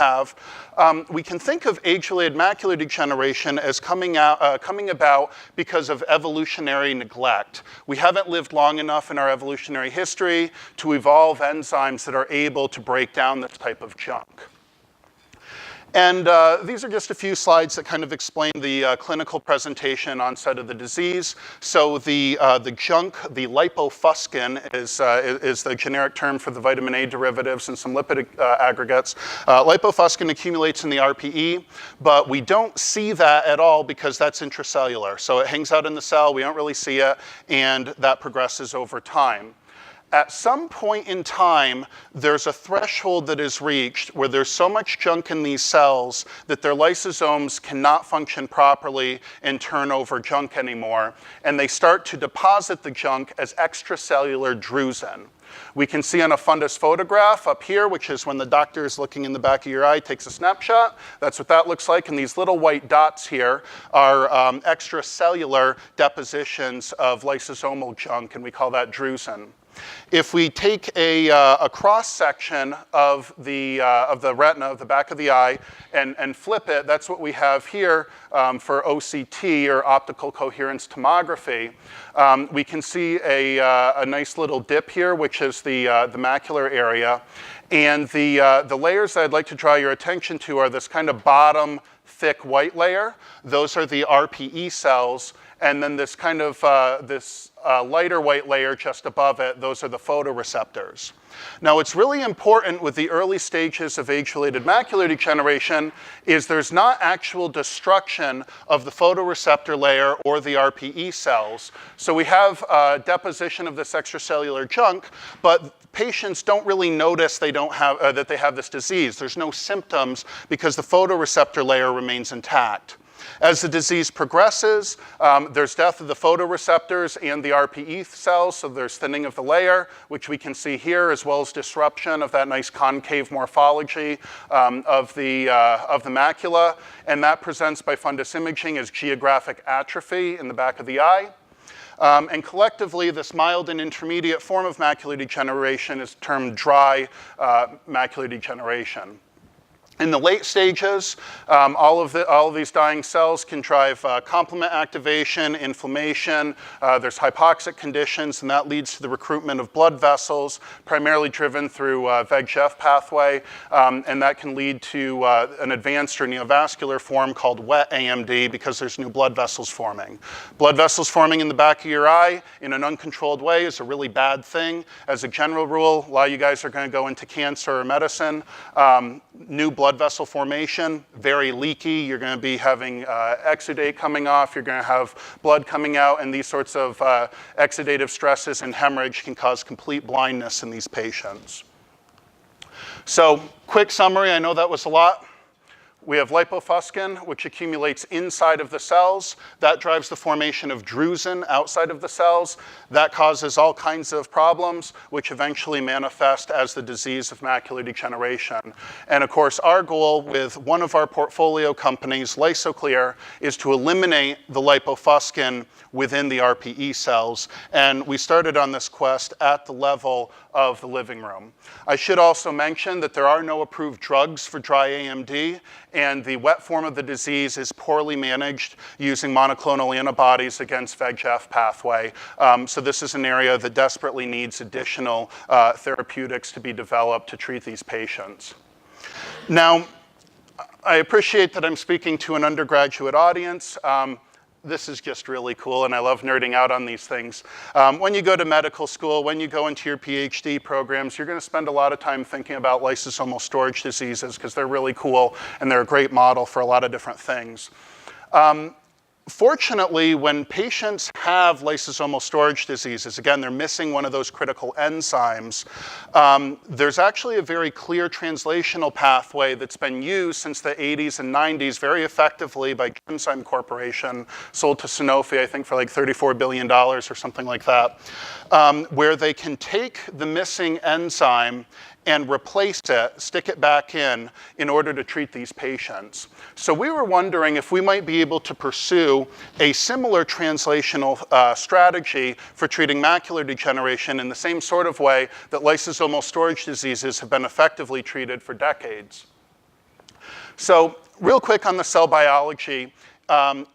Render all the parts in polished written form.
have, we can think of age-related macular degeneration as coming about because of evolutionary neglect. We haven't lived long enough in our evolutionary history to evolve enzymes that are able to break down this type of junk. And these are just a few slides that kind of explain the clinical presentation onset of the disease. So the junk, the lipofuscin is the generic term for the vitamin A derivatives and some lipid aggregates. Lipofuscin accumulates in the RPE, but we don't see that at all because that's intracellular. So it hangs out in the cell, we don't really see it, and that progresses over time. At some point in time, there's a threshold that is reached where there's so much junk in these cells that their lysosomes cannot function properly and turn over junk anymore, and they start to deposit the junk as extracellular drusen. We can see on a fundus photograph up here, which is when the doctor is looking in the back of your eye, takes a snapshot. That's what that looks like, and these little white dots here are extracellular depositions of lysosomal junk, and we call that drusen. If we take a cross-section of the retina, of the back of the eye, and flip it, that's what we have here for OCT, or optical coherence tomography. We can see a nice little dip here, which is the macular area. And the layers that I'd like to draw your attention to are this kind of bottom thick white layer. Those are the RPE cells. And then this kind of lighter white layer just above it, those are the photoreceptors. Now, what's really important with the early stages of age-related macular degeneration is there's not actual destruction of the photoreceptor layer or the RPE cells. So we have deposition of this extracellular junk, but patients don't really notice they don't have, that they have this disease. There's no symptoms because the photoreceptor layer remains intact. As the disease progresses, there's death of the photoreceptors and the RPE cells, so there's thinning of the layer, which we can see here, as well as disruption of that nice concave morphology of the macula, and that presents by fundus imaging as geographic atrophy in the back of the eye. And collectively, this mild and intermediate form of macular degeneration is termed dry macular degeneration. In the late stages, all of these dying cells can drive complement activation, inflammation. There's hypoxic conditions, and that leads to the recruitment of blood vessels, primarily driven through VEGF pathway, and that can lead to an advanced or neovascular form called wet AMD because there's new blood vessels forming. Blood vessels forming in the back of your eye in an uncontrolled way is a really bad thing. As a general rule, a lot of you guys are going to go into cancer or medicine. New blood vessel formation, very leaky. You're going to be having exudate coming off. You're going to have blood coming out, and these sorts of exudative stresses and hemorrhage can cause complete blindness in these patients. So, quick summary. I know that was a lot. We have lipofuscin, which accumulates inside of the cells. That drives the formation of drusen outside of the cells. That causes all kinds of problems, which eventually manifest as the disease of macular degeneration. And of course, our goal with one of our portfolio companies, LysoClear, is to eliminate the lipofuscin within the RPE cells. And we started on this quest at the level of the living room. I should also mention that there are no approved drugs for dry AMD, and the wet form of the disease is poorly managed using monoclonal antibodies against VEGF pathway. So this is an area that desperately needs additional therapeutics to be developed to treat these patients. Now, I appreciate that I'm speaking to an undergraduate audience. This is just really cool, and I love nerding out on these things. When you go to medical school, when you go into your PhD programs, you're going to spend a lot of time thinking about lysosomal storage diseases because they're really cool, and they're a great model for a lot of different things. Fortunately, when patients have lysosomal storage diseases, again, they're missing one of those critical enzymes, there's actually a very clear translational pathway that's been used since the 80s and 90s very effectively by Genzyme Corporation, sold to Sanofi, I think, for like $34 billion or something like that, where they can take the missing enzyme and replace it, stick it back in order to treat these patients. So we were wondering if we might be able to pursue a similar translational strategy for treating macular degeneration in the same sort of way that lysosomal storage diseases have been effectively treated for decades. So real quick on the cell biology,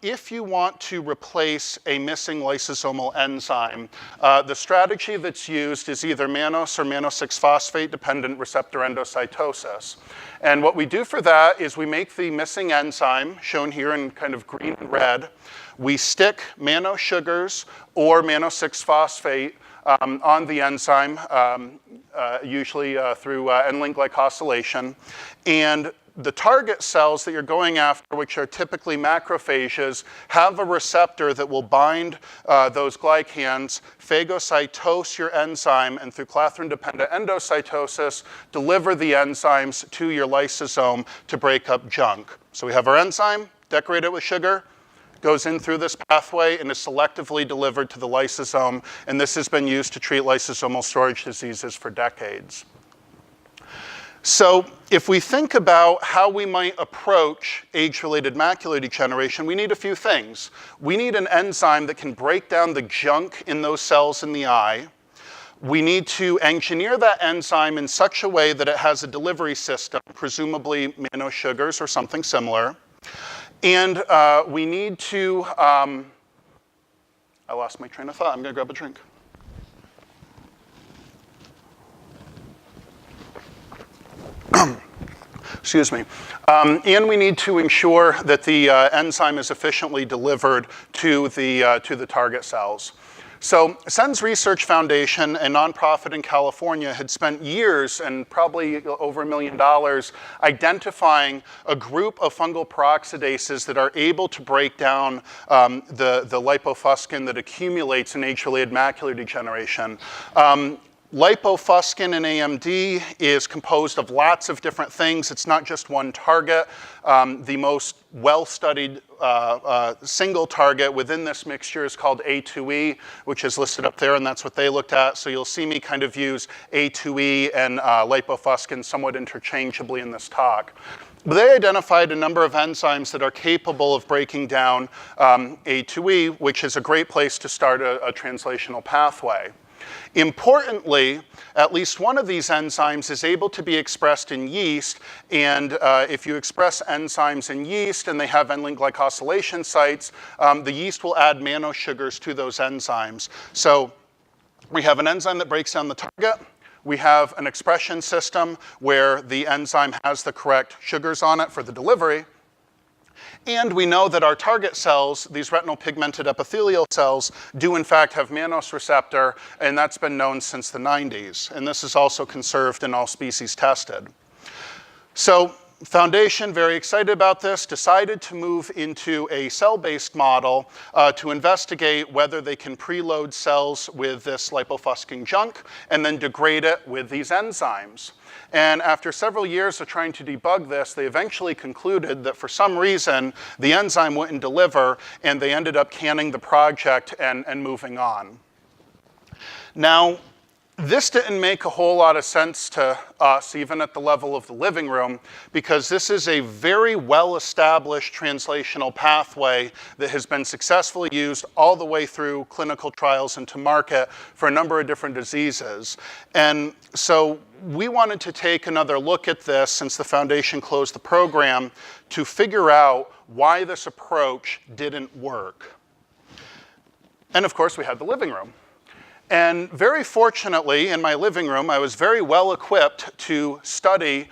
if you want to replace a missing lysosomal enzyme, the strategy that's used is either mannose or mannose-6-phosphate dependent receptor endocytosis. And what we do for that is we make the missing enzyme, shown here in kind of green and red. We stick mannose sugars or mannose-6-phosphate on the enzyme, usually through N-link glycosylation. And the target cells that you're going after, which are typically macrophages, have a receptor that will bind those glycans, phagocytose your enzyme, and through clathrin-dependent endocytosis, deliver the enzymes to your lysosome to break up junk. So we have our enzyme, decorated with sugar, goes in through this pathway and is selectively delivered to the lysosome, and this has been used to treat lysosomal storage diseases for decades. So if we think about how we might approach age-related macular degeneration, we need a few things. We need an enzyme that can break down the junk in those cells in the eye. We need to engineer that enzyme in such a way that it has a delivery system, presumably mannose sugars or something similar. And we need to, I lost my train of thought. I'm going to grab a drink. Excuse me. And we need to ensure that the enzyme is efficiently delivered to the target cells. So SENS Research Foundation, a nonprofit in California, had spent years and probably over $1 million identifying a group of fungal peroxidases that are able to break down the lipofuscin that accumulates in age-related macular degeneration. Lipofuscin in AMD is composed of lots of different things. It's not just one target. The most well-studied single target within this mixture is called A2E, which is listed up there, and that's what they looked at. So you'll see me kind of use A2E and lipofuscin somewhat interchangeably in this talk. But they identified a number of enzymes that are capable of breaking down A2E, which is a great place to start a translational pathway. Importantly, at least one of these enzymes is able to be expressed in yeast, and if you express enzymes in yeast and they have N-link glycosylation sites, the yeast will add mannose sugars to those enzymes. So we have an enzyme that breaks down the target. We have an expression system where the enzyme has the correct sugars on it for the delivery. And we know that our target cells, these retinal pigmented epithelial cells, do in fact have mannose receptor, and that's been known since the 90s. And this is also conserved in all species tested. So Foundation, very excited about this, decided to move into a cell-based model to investigate whether they can preload cells with this lipofuscin junk and then degrade it with these enzymes. And after several years of trying to debug this, they eventually concluded that for some reason, the enzyme wouldn't deliver, and they ended up canning the project and moving on. Now, this didn't make a whole lot of sense to us, even at the level of the living room, because this is a very well-established translational pathway that has been successfully used all the way through clinical trials and to market for a number of different diseases. And so we wanted to take another look at this since the foundation closed the program to figure out why this approach didn't work. And of course, we had the living room. And very fortunately, in my living room, I was very well equipped to study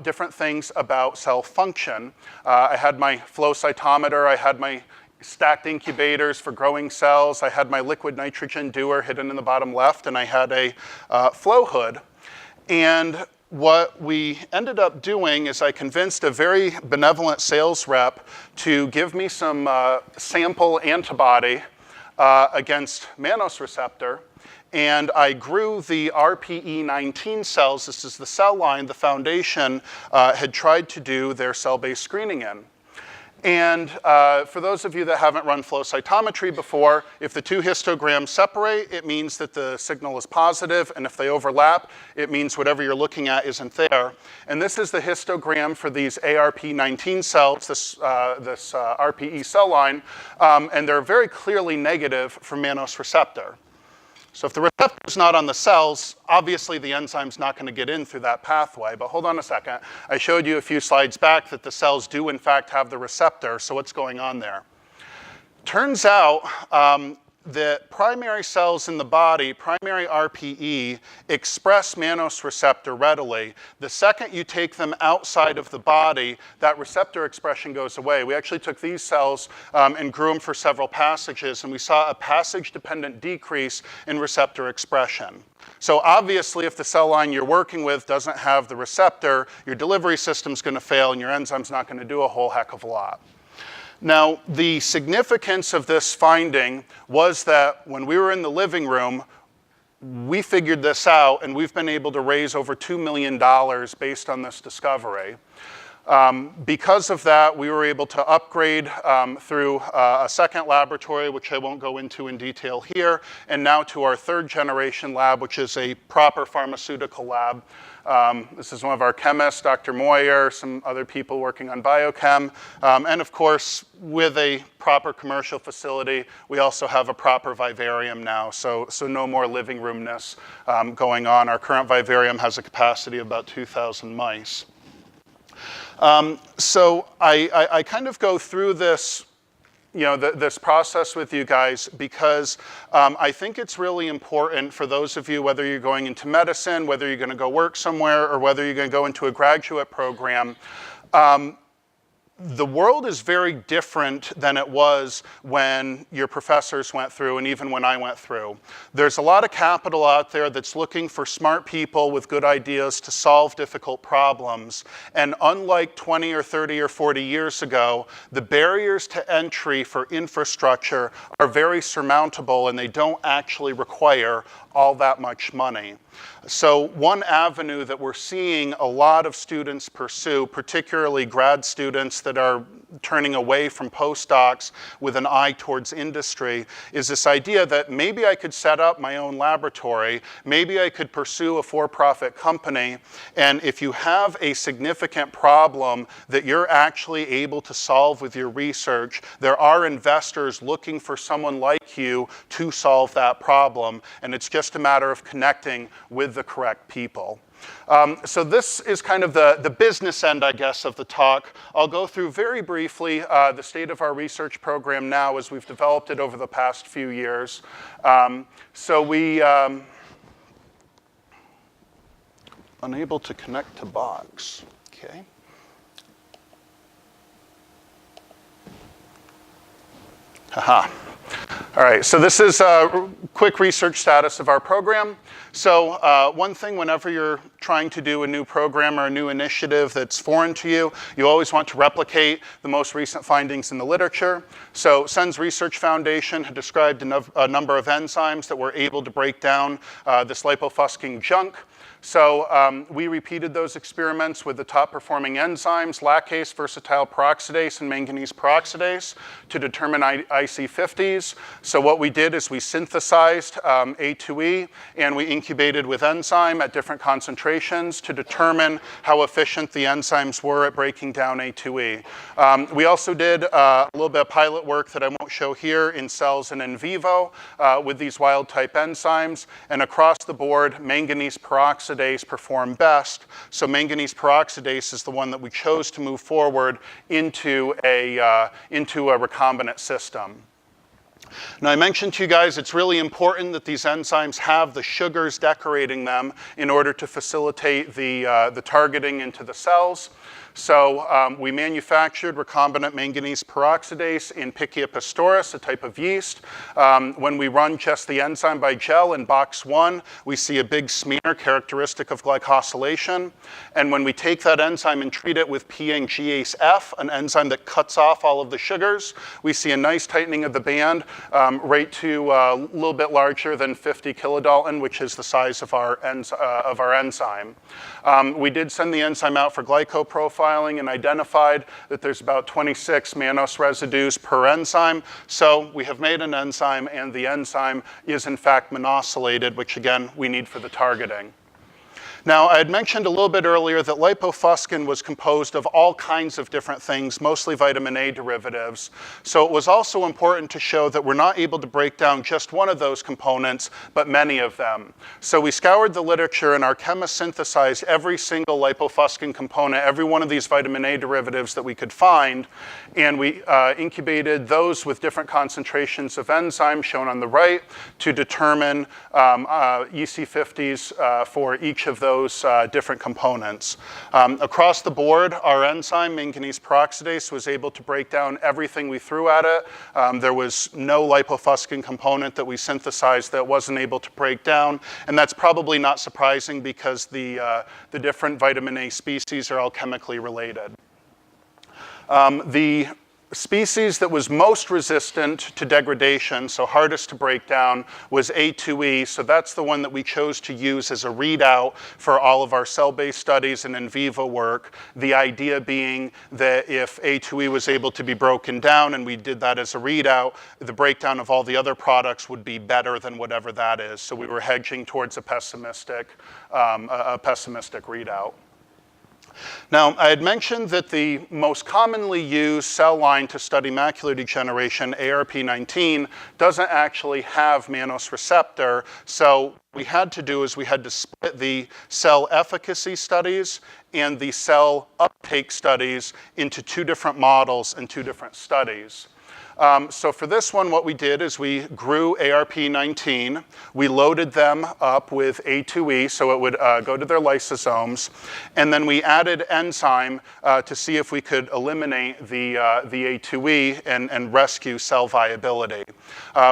different things about cell function. I had my flow cytometer, I had my stacked incubators for growing cells, I had my liquid nitrogen dewar hidden in the bottom left, and I had a flow hood. And what we ended up doing is I convinced a very benevolent sales rep to give me some sample antibody against mannose receptor, and I grew the RPE19 cells. This is the cell line the foundation had tried to do their cell-based screening in. And for those of you that haven't run flow cytometry before, if the two histograms separate, it means that the signal is positive, and if they overlap, it means whatever you're looking at isn't there. And this is the histogram for these ARP19 cells, this RPE cell line, and they're very clearly negative for mannose receptor. So if the receptor is not on the cells, obviously the enzyme's not going to get in through that pathway. But hold on a second. I showed you a few slides back that the cells do in fact have the receptor, so what's going on there? Turns out that primary cells in the body, primary RPE, express mannose receptor readily. The second you take them outside of the body, that receptor expression goes away. We actually took these cells and grew them for several passages, and we saw a passage-dependent decrease in receptor expression. So obviously, if the cell line you're working with doesn't have the receptor, your delivery system's going to fail and your enzyme's not going to do a whole heck of a lot. Now, the significance of this finding was that when we were in the living room, we figured this out, and we've been able to raise over $2 million based on this discovery. Because of that, we were able to upgrade through a second laboratory, which I won't go into in detail here, and now to our third generation lab, which is a proper pharmaceutical lab. This is one of our chemists, Dr. Moyer, some other people working on biochem, and of course, with a proper commercial facility, we also have a proper vivarium now, so no more living roomness going on. Our current vivarium has a capacity of about 2,000 mice. So I kind of go through this, this process with you guys because I think it's really important for those of you, whether you're going into medicine, whether you're going to go work somewhere, or whether you're going to go into a graduate program. The world is very different than it was when your professors went through and even when I went through. There's a lot of capital out there that's looking for smart people with good ideas to solve difficult problems. And unlike 20 or 30 or 40 years ago, the barriers to entry for infrastructure are very surmountable and they don't actually require all that much money. So one avenue that we're seeing a lot of students pursue, particularly grad students that are turning away from postdocs with an eye towards industry, is this idea that maybe I could set up my own laboratory, maybe I could pursue a for-profit company, and if you have a significant problem that you're actually able to solve with your research, there are investors looking for someone like you to solve that problem, and it's just a matter of connecting with the correct people. So this is kind of the business end, I guess, of the talk. I'll go through very briefly the state of our research program now as we've developed it over the past few years. So we, unable to connect to box, okay. Haha. All right, so this is a quick research status of our program. So one thing whenever you're trying to do a new program or a new initiative that's foreign to you, you always want to replicate the most recent findings in the literature. So SENS Research Foundation had described a number of enzymes that were able to break down this lipofuscin junk. So we repeated those experiments with the top performing enzymes, lactase, versatile peroxidase, and manganese peroxidase, to determine IC50s. So what we did is we synthesized A2E and we incubated with enzyme at different concentrations to determine how efficient the enzymes were at breaking down A2E. We also did a little bit of pilot work that I won't show here in cells and in vivo with these wild type enzymes, and across the board, manganese peroxidase perform best. So manganese peroxidase is the one that we chose to move forward into a recombinant system. Now I mentioned to you guys it's really important that these enzymes have the sugars decorating them in order to facilitate the targeting into the cells. So we manufactured recombinant manganese peroxidase in Pichia pastoris, a type of yeast. When we run just the enzyme by gel in box 1, we see a big smear characteristic of glycosylation. And when we take that enzyme and treat it with PNGase F, an enzyme that cuts off all of the sugars, we see a nice tightening of the band right to a little bit larger than 50 kilodalton, which is the size of our enzyme. We did send the enzyme out for glycoprofiling and identified that there's about 26 mannose residues per enzyme. So we have made an enzyme, and the enzyme is in fact monosylated, which again we need for the targeting. Now, I had mentioned a little bit earlier that lipofuscin was composed of all kinds of different things, mostly vitamin A derivatives. So it was also important to show that we're not able to break down just one of those components, but many of them. So we scoured the literature, and our chemists synthesized every single lipofuscin component, every one of these vitamin A derivatives that we could find, and we incubated those with different concentrations of enzyme, shown on the right, to determine EC50s for each of those different components. Across the board, our enzyme, manganese peroxidase, was able to break down everything we threw at it. There was no lipofuscin component that we synthesized that wasn't able to break down, and that's probably not surprising because the different vitamin A species are all chemically related. The species that was most resistant to degradation, so hardest to break down, was A2E. So that's the one that we chose to use as a readout for all of our cell-based studies and in vivo work. The idea being that if A2E was able to be broken down, and we did that as a readout, the breakdown of all the other products would be better than whatever that is. So we were hedging towards a pessimistic readout. Now, I had mentioned that the most commonly used cell line to study macular degeneration, ARP19, doesn't actually have mannose receptor. So what we had to do is we had to split the cell efficacy studies and the cell uptake studies into two different models and two different studies. So for this one, what we did is we grew ARP19. We loaded them up with A2E, so it would go to their lysosomes. And then we added enzyme to see if we could eliminate the A2E and rescue cell viability.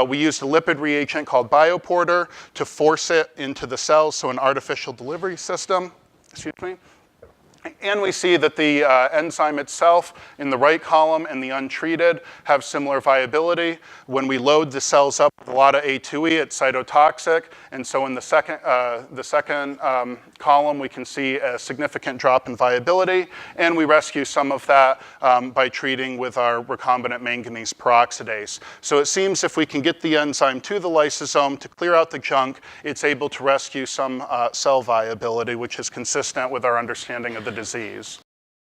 We used a lipid reagent called Bioporter to force it into the cells, so an artificial delivery system. Excuse me. And we see that the enzyme itself in the right column and the untreated have similar viability. When we load the cells up with a lot of A2E, it's cytotoxic. And so in the second column, we can see a significant drop in viability. And we rescue some of that by treating with our recombinant manganese peroxidase. So it seems if we can get the enzyme to the lysosome to clear out the junk, it's able to rescue some cell viability, which is consistent with our understanding of the disease.